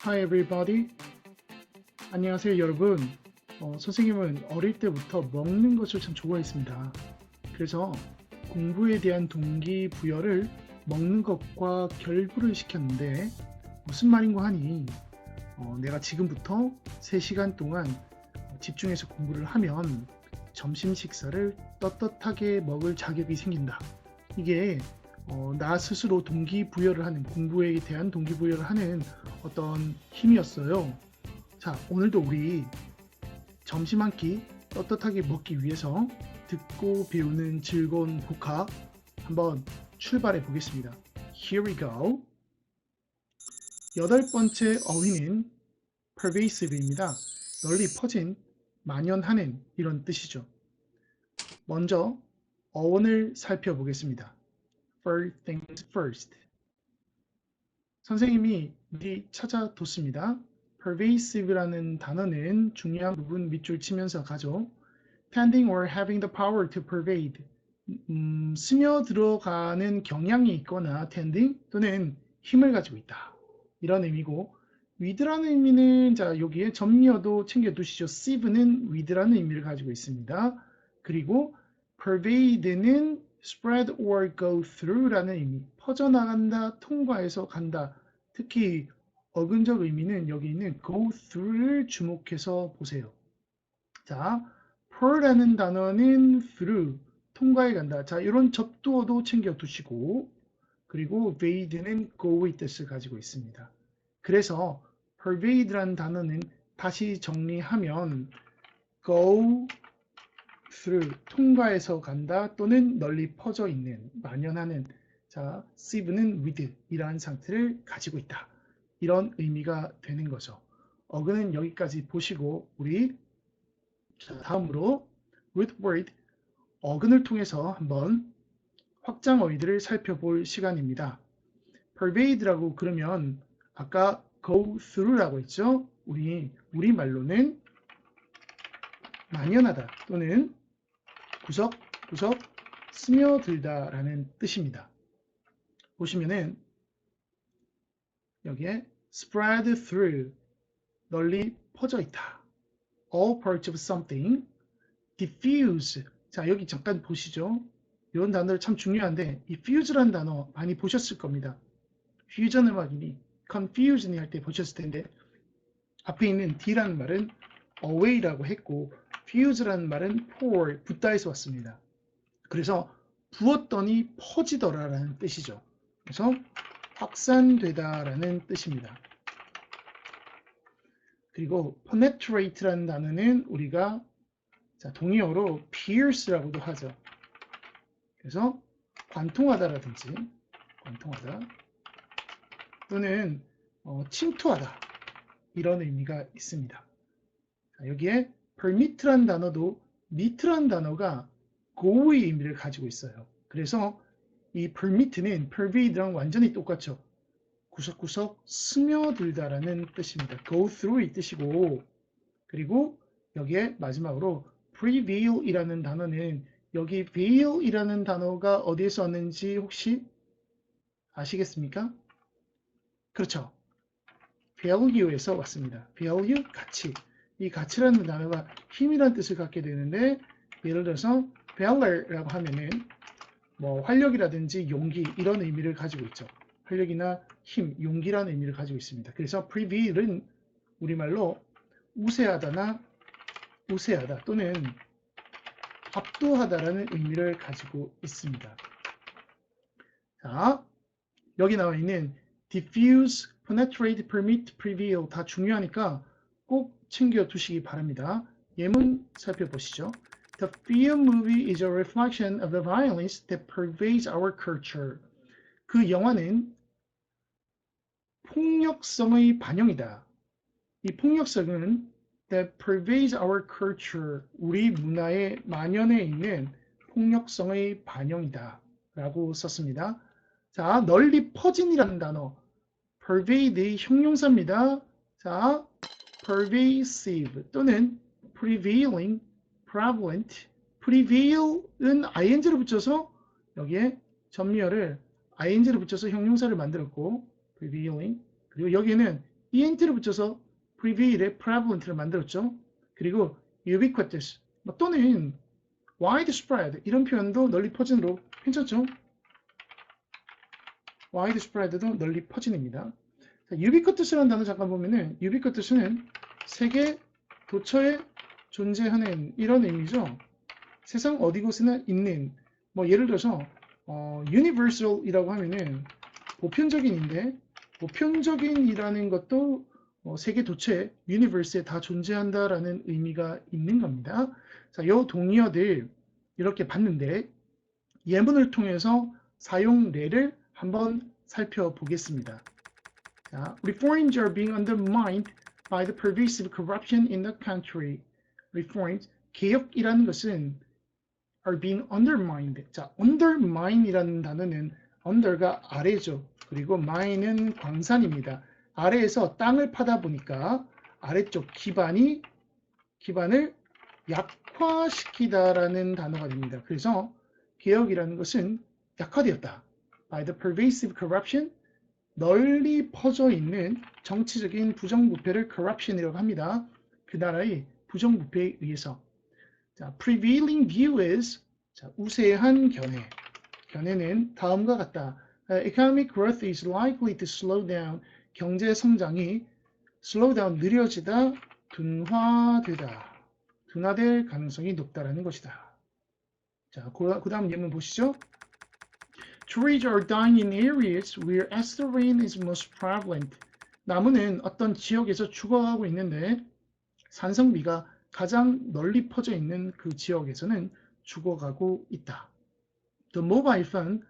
Hi everybody. 안녕하세요 여러분. 선생님은 어릴 때부터 먹는 것을 참 좋아했습니다. 그래서 공부에 대한 동기부여를 먹는 것과 결부를 시켰는데 무슨 말인고 하니 내가 지금부터 3시간 동안 집중해서 공부를 하면 점심 식사를 떳떳하게 먹을 자격이 생긴다. 이게 나 스스로 동기부여를 하는 공부에 대한 동기부여를 하는 어떤 힘이었어요. 자, 오늘도 우리 점심 한 끼 떳떳하게 먹기 위해서 듣고 배우는 즐거운 복화 한번 출발해 보겠습니다. Here we go. 8번째 어휘는 pervasive입니다. 널리 퍼진, 만연하는 이런 뜻이죠. 먼저 어원을 살펴보겠습니다. First things first. 선생님이 미리 찾아뒀습니다. pervasive라는 단어는 중요한 부분 밑줄 치면서 가죠. tending or having the power to pervade. 스며 들어가는 경향이 있거나 tending 또는 힘을 가지고 있다. 이런 의미고 with라는 의미는 자 여기에 전미어도 챙겨두시죠. sieve는 with라는 의미를 가지고 있습니다. 그리고 pervade는 spread or go through라는 의미, 퍼져나간다, 통과해서 간다. 특히 어근적 의미는 여기 있는 go through를 주목해서 보세요. 자, per라는 단어는 through, 통과해 간다. 자, 이런 접두어도 챙겨두시고 그리고 vade는 go의 뜻을 가지고 있습니다. 그래서 pervade라는 단어는 다시 정리하면 go through, 통과해서 간다 또는 널리 퍼져 있는, 만연하는 자, sieve는 with 이러한 상태를 가지고 있다. 이런 의미가 되는 거죠. 어근은 여기까지 보시고 우리 자, 다음으로 with word 어근을 통해서 한번 확장 어휘들을 살펴볼 시간입니다. pervade라고 그러면 아까 go through라고 했죠? 우리말로는 만연하다 또는 구석구석 스며들다라는 뜻입니다. 보시면은 여기에 spread through 널리 퍼져 있다. all parts of something. diffuse 자 여기 잠깐 보시죠. 이런 단어를 참 중요한데 이 fuse라는 단어 많이 보셨을 겁니다. fusion 음악이니 confusion이 할 때 보셨을 텐데 앞에 있는 D라는 말은 away라고 했고 fuse라는 말은 pour, 붓다에서 왔습니다. 그래서 부었더니 퍼지더라라는 뜻이죠. 그래서 확산되다라는 뜻입니다. 그리고 penetrate라는 단어는 우리가 자, 동의어로 pierce라고도 하죠. 그래서 관통하다라든지 관통하다 또는 침투하다 이런 의미가 있습니다. 자, 여기에 permit라는 단어도 mit라는 단어가 go의 의미를 가지고 있어요. 그래서 이 permit는 pervade랑 완전히 똑같죠. 구석구석 스며들다라는 뜻입니다. go through 이 뜻이고 그리고 여기에 마지막으로 prevail이라는 단어는 여기 veil이라는 단어가 어디에서 왔는지 혹시 아시겠습니까? 그렇죠. value에서 왔습니다. value, 가치. 이 가치라는 단어가 힘이라는 뜻을 갖게 되는데 예를 들어서 valor라고 하면은 뭐 활력이라든지 용기 이런 의미를 가지고 있죠. 활력이나 힘, 용기라는 의미를 가지고 있습니다. 그래서 prevail은 우리말로 우세하다나 우세하다 또는 압도하다라는 의미를 가지고 있습니다. 자, 여기 나와 있는 diffuse, penetrate, permit, prevail 다 중요하니까 꼭 챙겨 두시기 바랍니다. 예문 살펴보시죠. The film movie is a reflection of the violence that pervades our culture. 그 영화는 폭력성의 반영이다. 이 폭력성은 that pervades our culture, 우리 문화에 만연해 있는 폭력성의 반영이다. 라고 썼습니다. 자, 널리 퍼진이라는 단어, pervade의 형용사입니다. 자, pervasive 또는 prevailing, prevalent, prevail은 ing를 붙여서 여기에 전미어를 ing를 붙여서 형용사를 만들었고 prevailing 그리고 여기는 ent를 붙여서 prevail의 prevalent를 만들었죠. 그리고 ubiquitous 또는 widespread 이런 표현도 널리 퍼진으로 괜찮죠? widespread도 널리 퍼진입니다. ubiquitous라는 단어 잠깐 보면은 ubiquitous는 세계 도처에 존재하는 이런 의미죠. 세상 어디 곳에나 있는 뭐 예를 들어서 universal이라고 하면은 보편적인인데 보편적인이라는 것도 세계 도처에 universe에 다 존재한다라는 의미가 있는 겁니다. 자, 이 동의어들 이렇게 봤는데 예문을 통해서 사용례를 한번 살펴보겠습니다. 자, reforms are being undermined by the pervasive corruption in the country. reforms, 개혁이라는 것은 are being undermined. 자, undermine이라는 단어는 under가 아래죠. 그리고 mine은 광산입니다. 아래에서 땅을 파다 보니까 아래쪽 기반을 약화시키다라는 단어가 됩니다. 그래서 개혁이라는 것은 약화되었다. By the pervasive corruption, 널리 퍼져 있는 정치적인 부정부패를 corruption이라고 합니다. 그 나라의 부정부패에 의해서. 자, prevailing view is 자, 우세한 견해. 견해는 다음과 같다. Economic growth is likely to slow down. 경제 성장이 slow down 느려지다, 둔화되다. 둔화될 가능성이 높다라는 것이다. 자, 그 다음 예문 보시죠. Trees are dying in areas where acid rain is most prevalent. 나무는 어떤 지역에서 죽어가고 있는데 산성비가 가장 널리 퍼져 있는 그 지역에서는 죽어가고 있다. The mobile phone,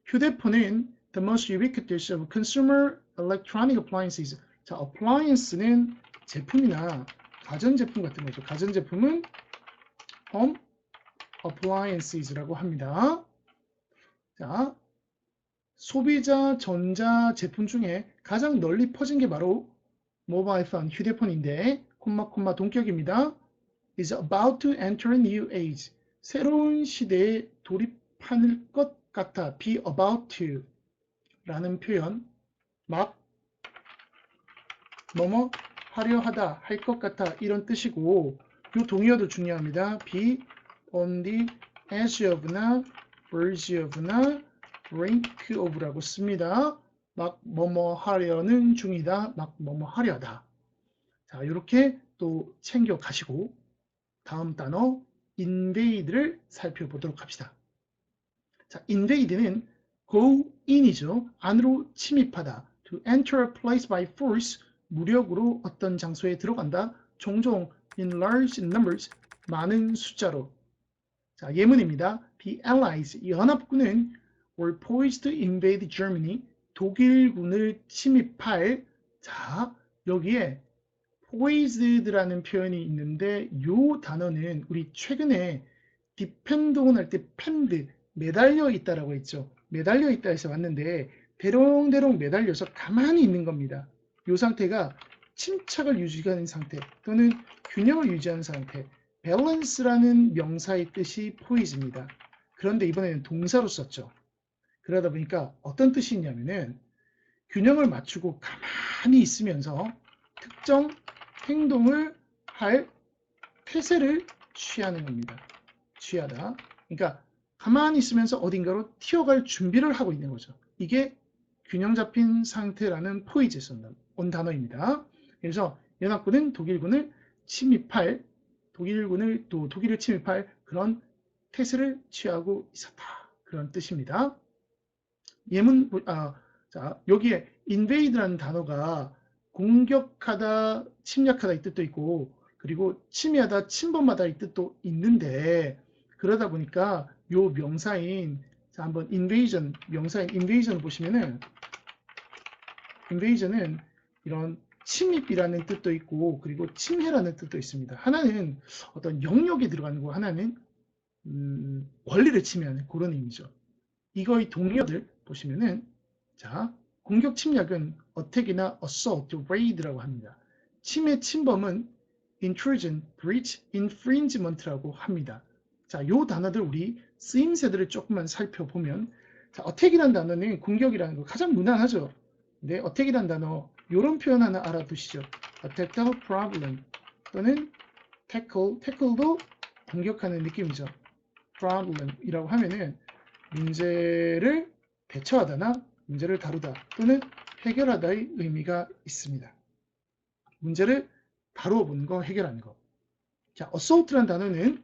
휴대폰은 the most ubiquitous of consumer electronic appliances. 자, appliance는 제품이나 가전제품 같은 거죠. 가전제품은 home appliances라고 합니다. 자, 소비자 전자 제품 중에 가장 널리 퍼진 게 바로 모바일 폰, 휴대폰인데 콤마 동격입니다. is about to enter a new age. 새로운 시대에 돌입할 것 같아. be about to 라는 표현 막 뭐뭐 하려 하다, 할 것 같아 이런 뜻이고 이 동의어도 중요합니다. be on the edge of나 verge of나 brink of라고 씁니다. 막 뭐뭐 하려는 중이다. 막 뭐뭐 하려다. 자, 이렇게 또 챙겨 가시고 다음 단어 invade를 살펴보도록 합시다. 자, invade는 go in이죠. 안으로 침입하다. to enter a place by force, 무력으로 어떤 장소에 들어간다. 종종 in large numbers, 많은 숫자로. 자, 예문입니다. The Allies, 연합군은 were poised to invade Germany, 독일군을 침입할. 자, 여기에 poised라는 표현이 있는데 이 단어는 우리 최근에 depend on 할 때 depend, 매달려 있다라고 했죠. 매달려 있다 해서 왔는데 대롱대롱 매달려서 가만히 있는 겁니다. 이 상태가 침착을 유지하는 상태 또는 균형을 유지하는 상태. balance라는 명사의 뜻이 poise입니다. 그런데 이번에는 동사로 썼죠. 그러다 보니까 어떤 뜻이 있냐면은 균형을 맞추고 가만히 있으면서 특정 행동을 할 태세를 취하는 겁니다. 취하다. 그러니까 가만히 있으면서 어딘가로 튀어갈 준비를 하고 있는 거죠. 이게 균형 잡힌 상태라는 포이즈에서 온 단어입니다. 그래서 연합군은 독일군을 침입할, 독일을 침입할 그런 태세를 취하고 있었다. 그런 뜻입니다. 예문, 자, 여기에 invade라는 단어가 공격하다, 침략하다 이 뜻도 있고, 그리고 침해하다, 침범하다 이 뜻도 있는데, 그러다 보니까 요 명사인, 자, 한번 invasion, 명사인 invasion 보시면은, invasion은 이런 침입이라는 뜻도 있고, 그리고 침해라는 뜻도 있습니다. 하나는 어떤 영역에 들어가는 거, 하나는 권리를 침해하는 그런 의미죠. 이거의 동의어들 보시면은, 자, 공격 침략은 attack이나 assault, raid라고 합니다. 침해, 침범은 intrusion, breach, infringement라고 합니다. 자, 요 단어들 우리 쓰임새들을 조금만 살펴보면, 자, attack이라는 단어는 공격이라는 거 가장 무난하죠. 네, attack이란 단어 이런 표현 하나 알아두시죠. attack the problem 또는 tackle도 공격하는 느낌이죠. problem이라고 하면은 문제를 대처하다나 문제를 다루다 또는 해결하다의 의미가 있습니다. 문제를 다루어 보는 거, 해결하는 거. 자, assault란 단어는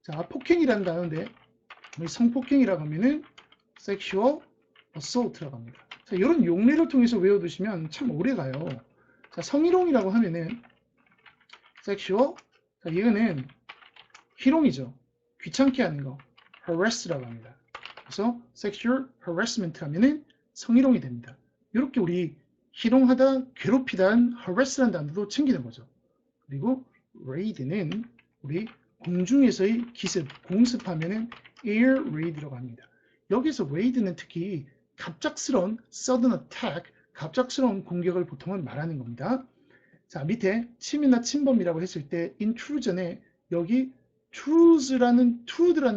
자, 폭행이라는 단어인데 성폭행이라고 하면은 sexual assault라고 합니다. 자, 이런 용례를 통해서 외워두시면 참 오래가요. 자, 성희롱이라고 하면은 sexual, 자, 이거는 희롱이죠. 귀찮게 하는 거, harass라고 합니다. 그래서 sexual harassment 하면은 성희롱이 됩니다. 이렇게 우리 희롱하다, 괴롭히다는 harass라는 단어도 챙기는 거죠. 그리고 raid는 우리 공중에서의 기습, 공습하면은 air raid라고 합니다. 여기서 raid는 특히 갑작스러운 sudden attack, 갑작스러운 공격을 보통은 말하는 겁니다. 자, 밑에 침이나 침범이라고 했을 때 intrusion에 여기 intrude라는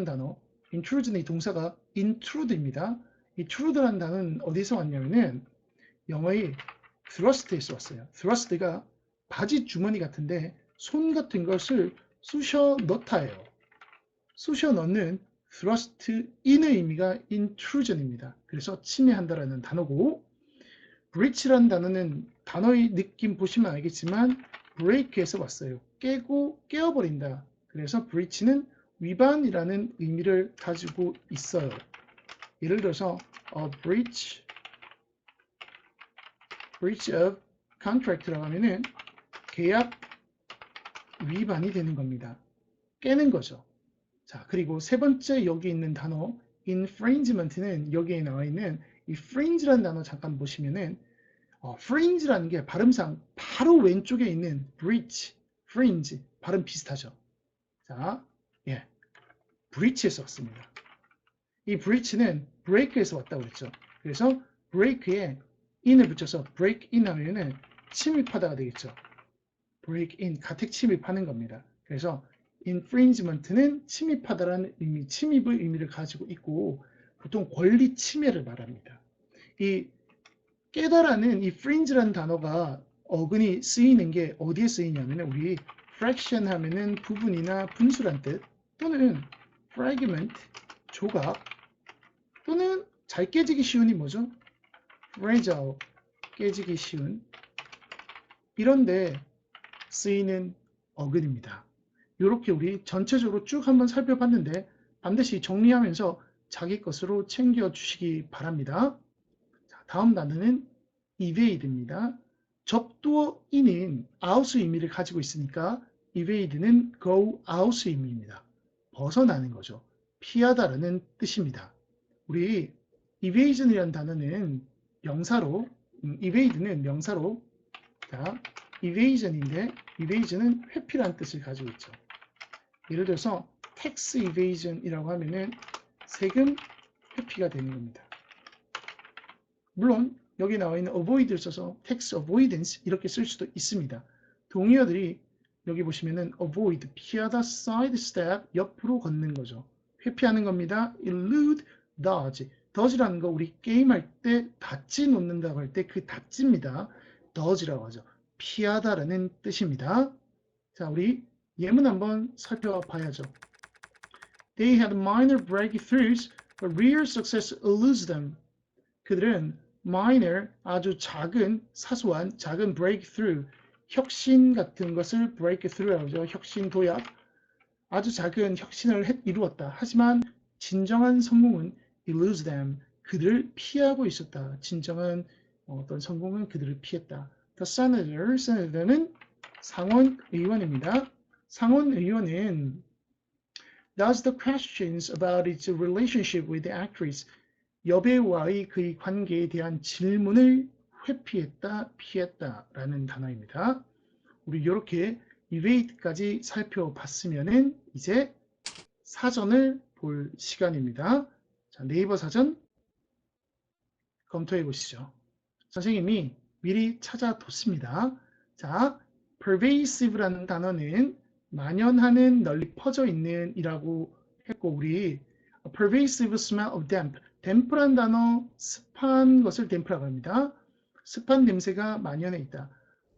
단어, intrusion의 동사가 intrude입니다. 이 intrude라는 단어는 어디서 왔냐면은 영어의 thrust에서 왔어요. thrust가 바지 주머니 같은데 손 같은 것을 쑤셔 넣다예요. 쑤셔 넣는 thrust in의 의미가 intrusion입니다. 그래서 침해한다라는 단어고 breach라는 단어는 단어의 느낌 보시면 알겠지만 break에서 왔어요. 깨고 깨어버린다. 그래서 breach는 위반이라는 의미를 가지고 있어요. 예를 들어서 a breach of contract라고 하면은 계약 위반이 되는 겁니다. 깨는 거죠. 자, 그리고 세 번째 여기 있는 단어 infringement는 여기에 나와 있는 이 fringe라는 단어 잠깐 보시면은 fringe라는 게 발음상 바로 왼쪽에 있는 breach, fringe 발음 비슷하죠. 자, 예, breach에서 왔습니다. 이 breach는 break에서 왔다고 그랬죠. 그래서 break에 in을 붙여서 break in 하면은 침입하다가 되겠죠. break in, 가택 침입하는 겁니다. 그래서 infringement는 침입하다라는 의미, 침입의 의미를 가지고 있고 보통 권리 침해를 말합니다. 이 깨다라는 이 fringe라는 단어가 어근이 쓰이는 게 어디에 쓰이냐면 우리 fraction 하면은 부분이나 분수란 뜻 또는 fragment, 조각 또는 잘 깨지기 쉬운이 뭐죠? fragile, 깨지기 쉬운 이런데 쓰이는 어근입니다. 이렇게 우리 전체적으로 쭉 한번 살펴봤는데 반드시 정리하면서 자기 것으로 챙겨주시기 바랍니다. 자, 다음 단어는 evade입니다. 접두어 in은 out의 의미를 가지고 있으니까 evade는 go out의 의미입니다. 벗어나는 거죠. 피하다라는 뜻입니다. 우리 evasion이라는 단어는 명사로 evade는 명사로 자, evasion인데 evasion은 회피라는 뜻을 가지고 있죠. 예를 들어서 tax evasion이라고 하면은 세금 회피가 되는 겁니다. 물론 여기 나와 있는 avoid를 써서 tax avoidance 이렇게 쓸 수도 있습니다. 동의어들이 여기 보시면은 avoid, 피하다, sidestep, 옆으로 걷는 거죠. 회피하는 겁니다. elude, dodge. dodge라는 거 우리 게임할 때 닷지 놓는다고 할 때 그 닷지입니다. dodge라고 하죠. 피하다라는 뜻입니다. 자, 우리 예문 한번 살펴봐야죠. They had minor breakthroughs, but real success eludes them. 그들은 minor, 아주 작은, 사소한, 작은 breakthrough, 혁신 같은 것을 breakthrough라고 하죠. 혁신, 도약. 아주 작은 혁신을 이루었다. 하지만 진정한 성공은 eludes them. 그들을 피하고 있었다. 진정한 어떤 성공은 그들을 피했다. The senator는 상원 의원입니다. 상원 의원은 does the questions about its relationship with the actress 여배우와의 그의 관계에 대한 질문을 회피했다, 피했다라는 단어입니다. 우리 이렇게 evade까지 살펴봤으면은 이제 사전을 볼 시간입니다. 자, 네이버 사전 검토해 보시죠. 선생님이 미리 찾아뒀습니다. 자, pervasive라는 단어는 만연하는, 널리 퍼져 있는 이라고 했고 우리 pervasive smell of damp, damp란 단어 습한 것을 damp라고 합니다. 습한 냄새가 만연해 있다.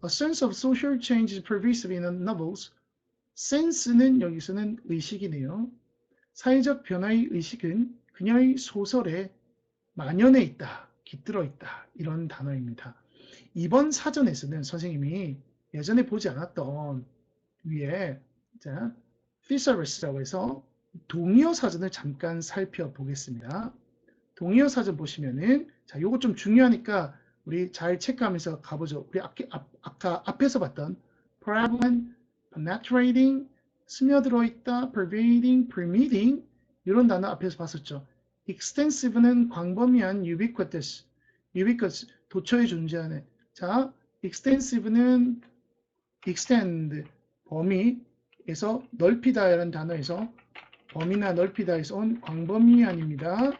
A sense of social change is pervasive in novels. sense는 여기서는 의식이네요. 사회적 변화의 의식은 그녀의 소설에 만연해 있다, 깃들어 있다 이런 단어입니다. 이번 사전에서는 선생님이 예전에 보지 않았던 위에 자, thesaurus라고 해서 동의어 사전을 잠깐 살펴보겠습니다. 동의어 사전 보시면은 자, 요거 좀 중요하니까 우리 잘 체크하면서 가보죠. 우리 아까 앞에서 봤던 prevalent, penetrating, 스며들어 있다, pervading, permeating 이런 단어 앞에서 봤었죠. extensive는 광범위한 ubiquitous, ubiquitous 도처에 존재하는 자, extensive는 extend 범위에서 넓히다라는 단어에서 범위나 넓히다에서 온 광범위한입니다.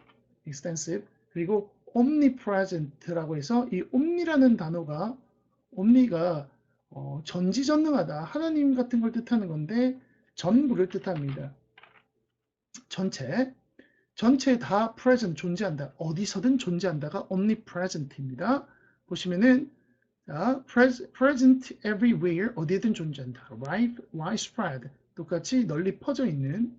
extensive. 그리고 omnipresent라고 해서 이 omni라는 단어가 omni가 전지전능하다. 하나님 같은 걸 뜻하는 건데 전부를 뜻합니다. 전체. 전체 다 present 존재한다. 어디서든 존재한다가 omnipresent입니다. 보시면은 자, present everywhere 어디에든 존재한다. widespread 똑같이 널리 퍼져 있는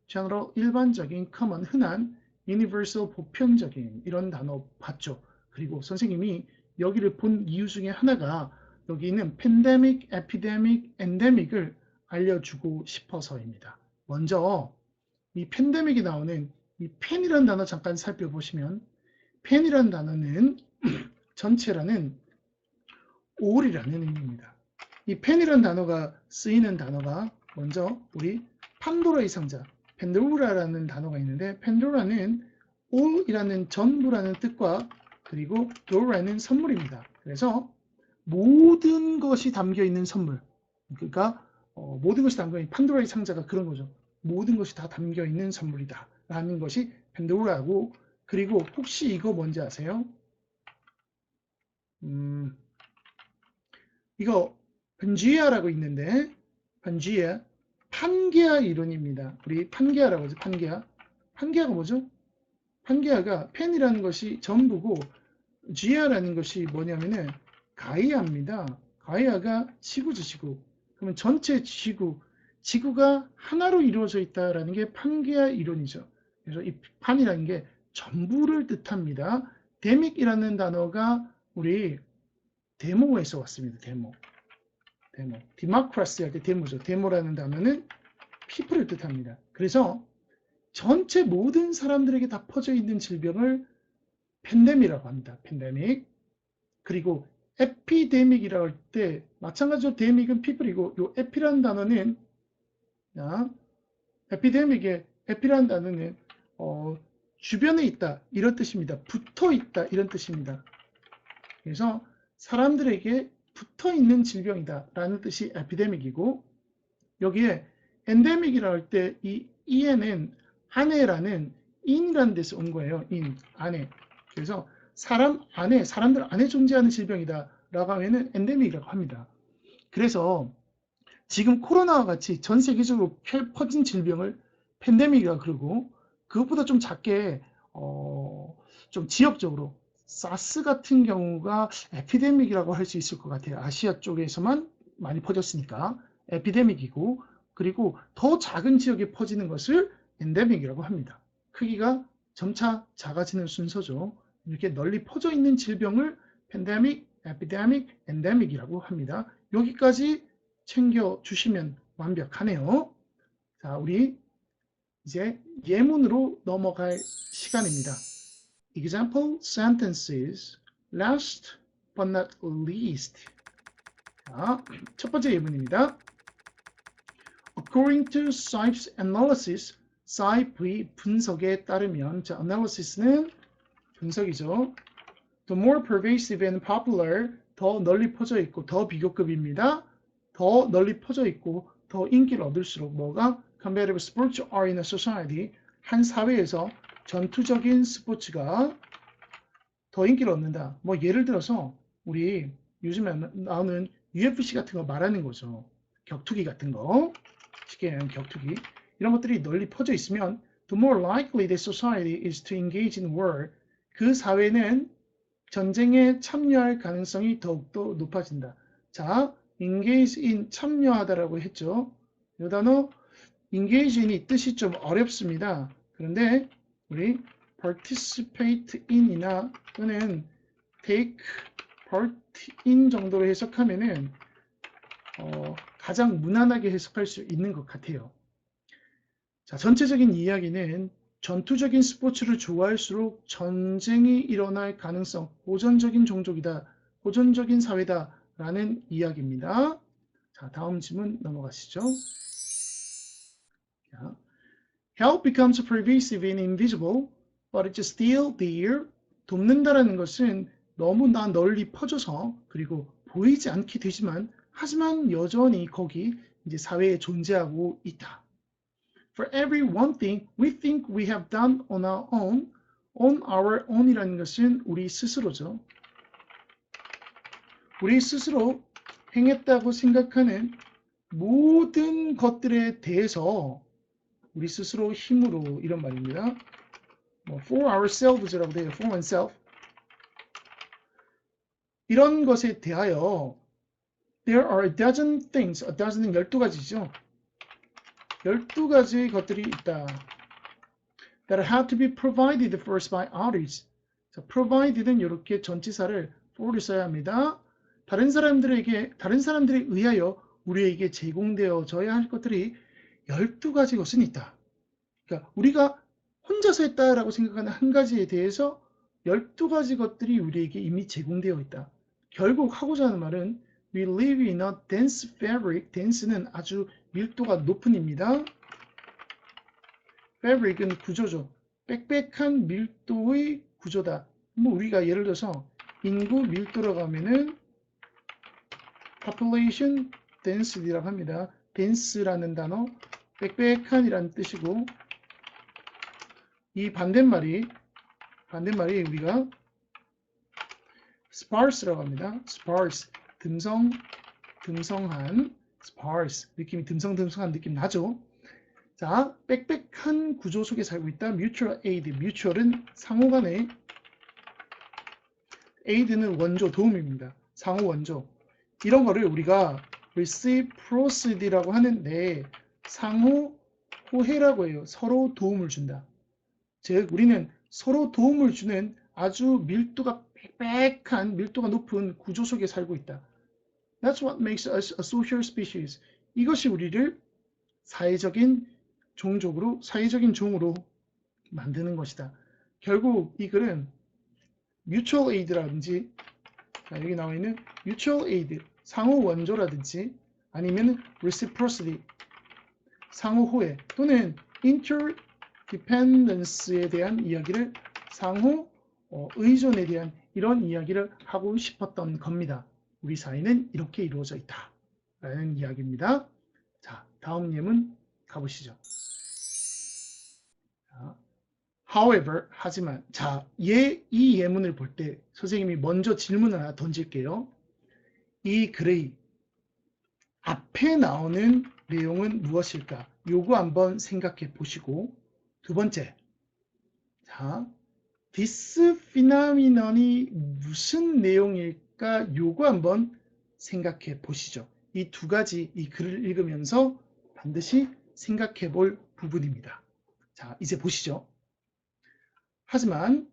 general 일반적인 common 흔한 universal 보편적인 이런 단어 봤죠. 그리고 선생님이 여기를 본 이유 중에 하나가 여기 있는 pandemic, epidemic, endemic을 알려주고 싶어서입니다. 먼저 이 팬데믹이 나오는 이 팬이라는 단어 잠깐 살펴보시면 팬이라는 단어는 전체라는 all이라는 의미입니다. 이 팬이라는 단어가 쓰이는 단어가 먼저 우리 판도라의 상자 펜도라라는 단어가 있는데 펜도라는 all이라는 전부라는 뜻과 그리고 dora는 선물입니다. 그래서 모든 것이 담겨 있는 선물 그러니까 모든 것이 담겨 있는 판도라의 상자가 그런 거죠. 모든 것이 다 담겨 있는 선물이다 라는 것이 펜도라고 그리고 혹시 이거 뭔지 아세요? 이거 판지아라고 있는데 판지아 판게아 이론입니다. 우리 판게아라고 하죠. 판게아. 판게아가 뭐죠? 판게아가 펜이라는 것이 전부고 지아라는 것이 뭐냐면은 가이아입니다. 가이아가 지구죠, 지구. 그러면 전체 지구, 지구가 하나로 이루어져 있다라는 게 판게아 이론이죠. 그래서 이 판이라는 게 전부를 뜻합니다. 데믹이라는 단어가 우리 데모에서 왔습니다. 데모. 디모크라시 할 때 데모죠. 데모라는 단어는 people을 뜻합니다. 그래서 전체 모든 사람들에게 다 퍼져 있는 질병을 팬데믹이라고 합니다. 팬데믹. 그리고 에피데믹이라고 할 때 마찬가지로 데믹은 people이고 요 에피라는 단어는 에피데믹의 에피라는 단어는 주변에 있다 이런 뜻입니다. 붙어 있다 이런 뜻입니다. 그래서 사람들에게 붙어 있는 질병이다 라는 뜻이 에피데믹이고 여기에 엔데믹이라고 할 때 이 EN은 안에라는 in이라는 데서 온 거예요. in, 안에. 그래서 사람들 안에 존재하는 질병이다 라고 하면은 엔데믹이라고 합니다. 그래서 지금 코로나와 같이 전 세계적으로 퍼진 질병을 팬데믹이라고 그러고 그것보다 좀 작게 좀 지역적으로 사스 같은 경우가 에피데믹이라고 할 수 있을 것 같아요. 아시아 쪽에서만 많이 퍼졌으니까 에피데믹이고 그리고 더 작은 지역에 퍼지는 것을 엔데믹이라고 합니다. 크기가 점차 작아지는 순서죠. 이렇게 널리 퍼져 있는 질병을 팬데믹, 에피데믹, 엔데믹이라고 합니다. 여기까지 챙겨주시면 완벽하네요. 자, 우리 이제 예문으로 넘어갈 시간입니다. Example sentences, last but not least. 자, 첫 번째 예문입니다. According to Sipes analysis, 사이프의 분석에 따르면, 자, analysis는 분석이죠. The more pervasive and popular, 더 널리 퍼져 있고, 더 비교급입니다. 더 널리 퍼져 있고, 더 인기를 얻을수록 뭐가 competitive sports are in a society, 한 사회에서 전투적인 스포츠가 더 인기를 얻는다. 뭐 예를 들어서 우리 요즘에 나오는 UFC 같은 거 말하는 거죠. 격투기 같은 거. 쉽게 얘기하면 격투기. 이런 것들이 널리 퍼져 있으면 the more likely the society is to engage in war. 그 사회는 전쟁에 참여할 가능성이 더욱더 높아진다. 자, engage in 참여하다라고 했죠. 이 단어 engage in이 뜻이 좀 어렵습니다. 그런데 우리 participate in이나 또는 take part in 정도로 해석하면은 가장 무난하게 해석할 수 있는 것 같아요. 자, 전체적인 이야기는 전투적인 스포츠를 좋아할수록 전쟁이 일어날 가능성, 호전적인 종족이다, 호전적인 사회다 라는 이야기입니다. 자, 다음 질문 넘어가시죠. 자, help becomes pervasive and invisible, but it's still there. 돕는다라는 것은 너무나 널리 퍼져서 그리고 보이지 않게 되지만 하지만 여전히 거기 이제 사회에 존재하고 있다. For every one thing we think we have done on our own이라는 것은 우리 스스로죠. 우리 스스로 행했다고 생각하는 모든 것들에 대해서 우리 스스로 힘으로 이런 말입니다. for ourselves라고 돼요. for oneself. 이런 것에 대하여 there are a dozen things. a dozen은 12가지죠. 12가지 것들이 있다. that have to be provided first by others. 자, provided는 이렇게 전치사를 for를 써야 합니다. 다른 사람들에 의하여 우리에게 제공되어져야 할 것들이 12가지 것은 있다. 그러니까 우리가 혼자서 했다라고 생각하는 한 가지에 대해서 12가지 것들이 우리에게 이미 제공되어 있다. 결국 하고자 하는 말은 we live in a dense fabric. dense는 아주 밀도가 높은 입니다. fabric은 구조죠. 빽빽한 밀도의 구조다. 뭐 우리가 예를 들어서 인구 밀도라고 하면은 population density라고 합니다. dense라는 단어 빽빽한이라는 뜻이고 이 반대말이 우리가 sparse라고 합니다. sparse 듬성한 sparse 느낌이 듬성한 느낌 나죠? 자, 빽빽한 구조 속에 살고 있다. mutual aid. mutual은 상호간의 aid는 원조, 도움입니다. 상호 원조. 이런 거를 우리가 reciprocity라고 하는데 상호 호혜라고 해요. 서로 도움을 준다. 즉 우리는 서로 도움을 주는 아주 밀도가 빽빽한 밀도가 높은 구조 속에 살고 있다. That's what makes us a social species. 이것이 우리를 사회적인 종으로 만드는 것이다. 결국 이 글은 mutual aid라든지 여기 나와 있는 mutual aid 상호 원조라든지 아니면 reciprocity 상호 호혜 또는 interdependence에 대한 이야기를 상호 의존에 대한 이런 이야기를 하고 싶었던 겁니다. 우리 사회는 이렇게 이루어져 있다 라는 이야기입니다. 자, 다음 예문 가보시죠. 자, however, 하지만 자, 이 예문을 볼 때 선생님이 먼저 질문을 하나 던질게요. 이 글의 앞에 나오는 내용은 무엇일까? 요거 한번 생각해 보시고 두 번째, 자, this phenomenon이 무슨 내용일까? 요거 한번 생각해 보시죠. 이 두 가지 이 글을 읽으면서 반드시 생각해 볼 부분입니다. 자, 이제 보시죠. 하지만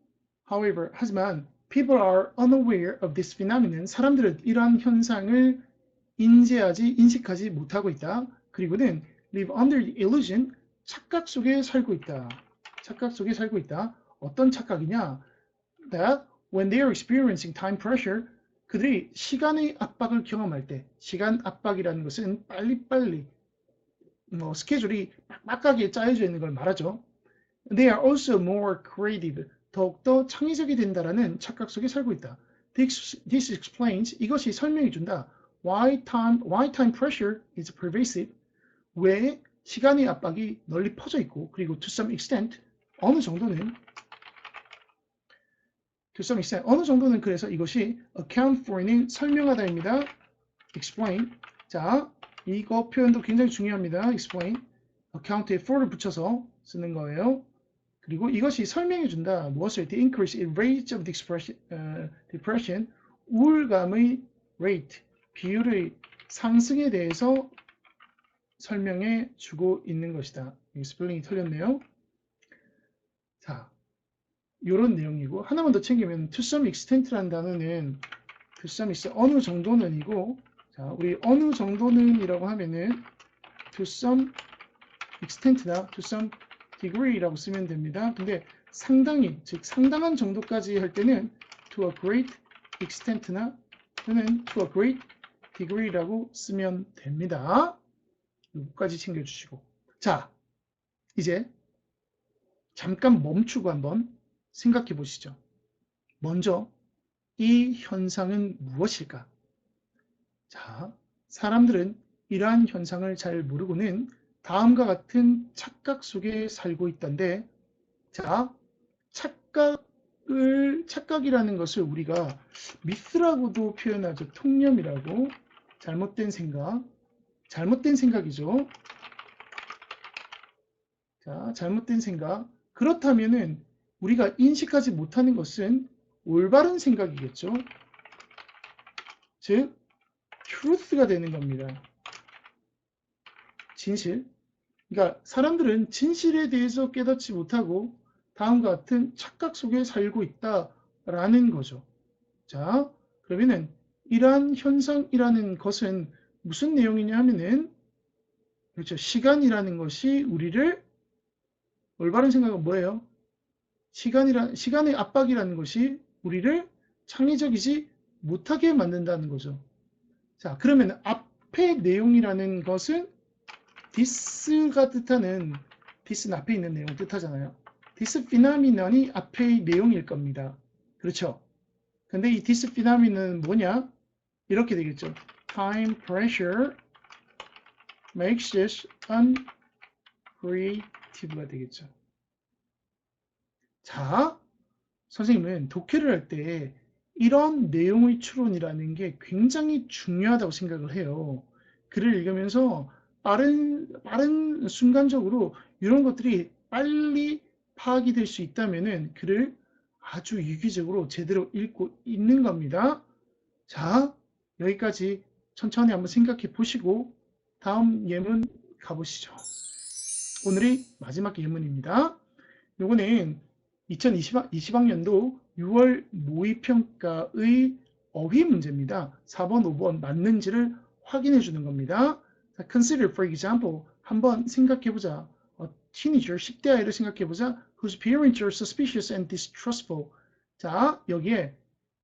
people are unaware of this phenomenon. 사람들은 이러한 현상을 인식하지 못하고 있다. 그리고는 live under the illusion, 착각 속에 살고 있다. 착각 속에 살고 있다. 어떤 착각이냐? That when they are experiencing time pressure, 그들이 시간의 압박을 경험할 때, 시간 압박이라는 것은 빨리빨리 스케줄이 빡빡하게 짜여져 있는 걸 말하죠. They are also more creative. 더욱더 창의적이 된다라는 착각 속에 살고 있다. This explains, 이것이 설명해 준다. Why time pressure is pervasive. 왜 시간의 압박이 널리 퍼져 있고 그리고 to some extent 어느 정도는 그래서 이것이 account for는 설명하다입니다. explain. 자, 이거 표현도 굉장히 중요합니다. explain. account에 for를 붙여서 쓰는 거예요. 그리고 이것이 설명해 준다. 무엇을? The increase in rate of depression, 우울감의 rate, 비율의 상승에 대해서 설명해 주고 있는 것이다. 스펠링이 틀렸네요. 자, 이런 내용이고 하나만 더 챙기면 to some extent라는 단어는 to some extent 어느 정도는이고, 자, 우리 어느 정도는이라고 하면은 to some extent나 to some degree라고 쓰면 됩니다. 근데 상당히, 즉 상당한 정도까지 할 때는 to a great extent나 또는 to a great degree라고 쓰면 됩니다. 이거까지 챙겨주시고, 자, 이제 잠깐 멈추고 한번 생각해 보시죠. 먼저 이 현상은 무엇일까? 자, 사람들은 이러한 현상을 잘 모르고는 다음과 같은 착각 속에 살고 있던데, 자, 착각이라는 것을 우리가 미스라고도 표현하죠. 통념이라고. 잘못된 생각이죠. 자, 잘못된 생각. 그렇다면은 우리가 인식하지 못하는 것은 올바른 생각이겠죠. 즉, truth가 되는 겁니다. 진실. 그러니까 사람들은 진실에 대해서 깨닫지 못하고 다음과 같은 착각 속에 살고 있다라는 거죠. 자, 그러면은 이러한 현상이라는 것은 무슨 내용이냐 하면은, 그렇죠. 시간이라는 것이 우리를, 올바른 생각은 뭐예요? 시간의 압박이라는 것이 우리를 창의적이지 못하게 만든다는 거죠. 자, 그러면 앞의 내용이라는 것은 this가 뜻하는, this는 앞에 있는 내용 뜻하잖아요. this phenomenon이 앞의 내용일 겁니다. 그렇죠? 근데 이 this phenomenon은 뭐냐? 이렇게 되겠죠. Time pressure makes this uncreative가 되겠죠. 자, 선생님은 독해를 할 때 이런 내용의 추론이라는 게 굉장히 중요하다고 생각을 해요. 글을 읽으면서 빠른 순간적으로 이런 것들이 빨리 파악이 될 수 있다면은 글을 아주 유기적으로 제대로 읽고 있는 겁니다. 자, 여기까지 천천히 한번 생각해 보시고 다음 예문 가보시죠. 오늘의 마지막 예문입니다. 요거는 2020학년도 6월 모의평가의 어휘 문제입니다. 4번, 5번 맞는지를 확인해 주는 겁니다. 자, consider, for example, 한번 생각해 보자. teenager, 10대 아이를 생각해 보자. whose parents are suspicious and distrustful. 자, 여기에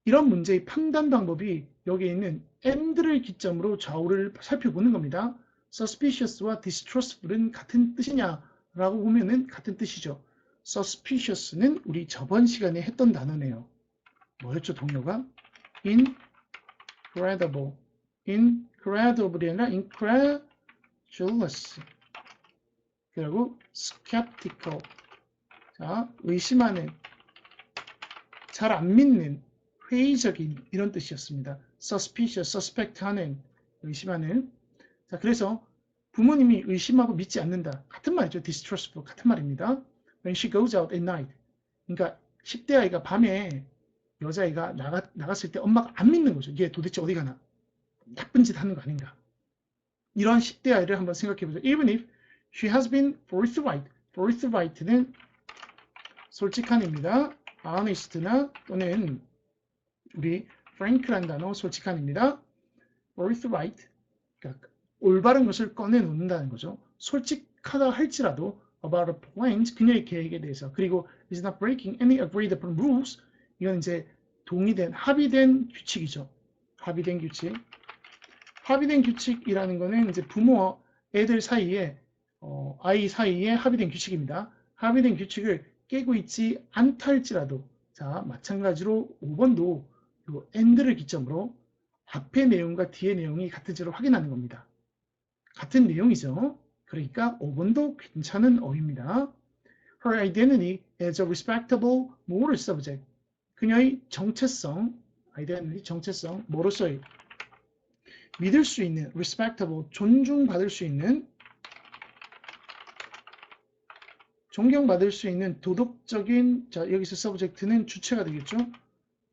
이런 문제의 판단 방법이 여기에 있는 and를 기점으로 좌우를 살펴보는 겁니다. suspicious와 distrustful은 같은 뜻이냐라고 보면은 같은 뜻이죠. suspicious는 우리 저번 시간에 했던 단어네요. 뭐였죠, 동료가? incredible. incredible이 아니라 incredulous. 그리고 skeptical. 자, 의심하는, 잘 안 믿는, 회의적인 이런 뜻이었습니다. suspicious, suspect하는, 의심하는. 자, 그래서 부모님이 의심하고 믿지 않는다. 같은 말이죠. distrustful 같은 말입니다. When she goes out at night. 그러니까 10대 아이가 밤에 여자아이가 나갔을 때 엄마가 안 믿는 거죠. 얘 도대체 어디 가나? 나쁜 짓 하는 거 아닌가? 이런 10대 아이를 한번 생각해 보죠. Even if she has been forthright. forthright는 솔직한입니다. honest나 또는 우리 frank란 단어 솔직한입니다. forthright. 그러니까 올바른 것을 꺼내놓는다는 거죠. 솔직하다 할지라도 about a plan, 그녀의 계획에 대해서. 그리고 is not breaking any agreed upon rules. 이건 이제 합의된 규칙이죠. 합의된 규칙. 합의된 규칙이라는 거는 이제 부모와 애들 사이에, 아이 사이에 합의된 규칙입니다. 합의된 규칙을 깨고 있지 않다 할지라도, 자, 마찬가지로 5번도 요 and를 기점으로 앞의 내용과 뒤의 내용이 같은지를 확인하는 겁니다. 같은 내용이죠. 그러니까 5번도 괜찮은 어휘입니다. Her identity as a respectable moral subject. 그녀의 정체성, identity, 정체성, 뭐로서의 믿을 수 있는, respectable, 존중받을 수 있는 존경받을 수 있는 도덕적인, 자, 여기서 subject는 주체가 되겠죠.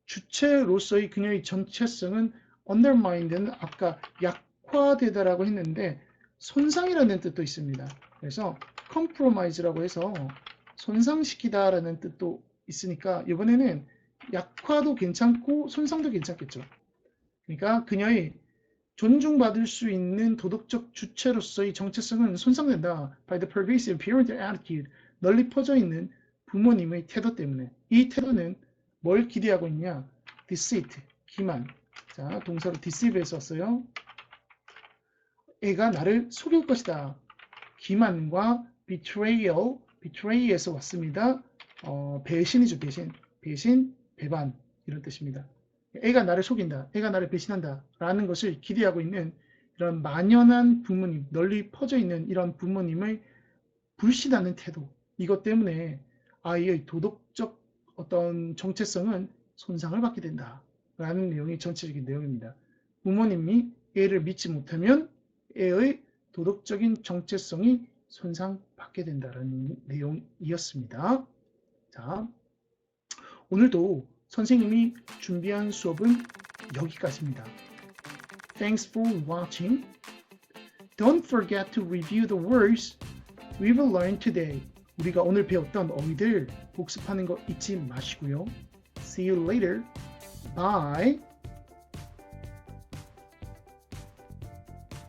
주체로서의 그녀의 정체성은 undermine는 아까 약화되다라고 했는데 손상이라는 뜻도 있습니다. 그래서 compromise라고 해서 손상시키다라는 뜻도 있으니까 이번에는 약화도 괜찮고 손상도 괜찮겠죠. 그러니까 그녀의 존중받을 수 있는 도덕적 주체로서의 정체성은 손상된다. By the pervasive parental attitude, 널리 퍼져 있는 부모님의 태도 때문에. 이 태도는 뭘 기대하고 있냐? deceit, 기만. 자, 동사로 deceive에서 왔어요. 애가 나를 속일 것이다. 기만과 betray에서 왔습니다. 배신이죠, 배신. 배신, 배반 이런 뜻입니다. 애가 나를 속인다, 애가 나를 배신한다 라는 것을 기대하고 있는 이런 만연한 부모님, 널리 퍼져 있는 이런 부모님의 불신하는 태도, 이것 때문에 아이의 도덕적 어떤 정체성은 손상을 받게 된다 라는 내용이 전체적인 내용입니다. 부모님이 애를 믿지 못하면 애의 도덕적인 정체성이 손상받게 된다는 내용이었습니다. 자, 오늘도 선생님이 준비한 수업은 여기까지입니다. Thanks for watching. Don't forget to review the words we will learn today. 우리가 오늘 배웠던 어휘들 복습하는 거 잊지 마시고요. See you later. Bye.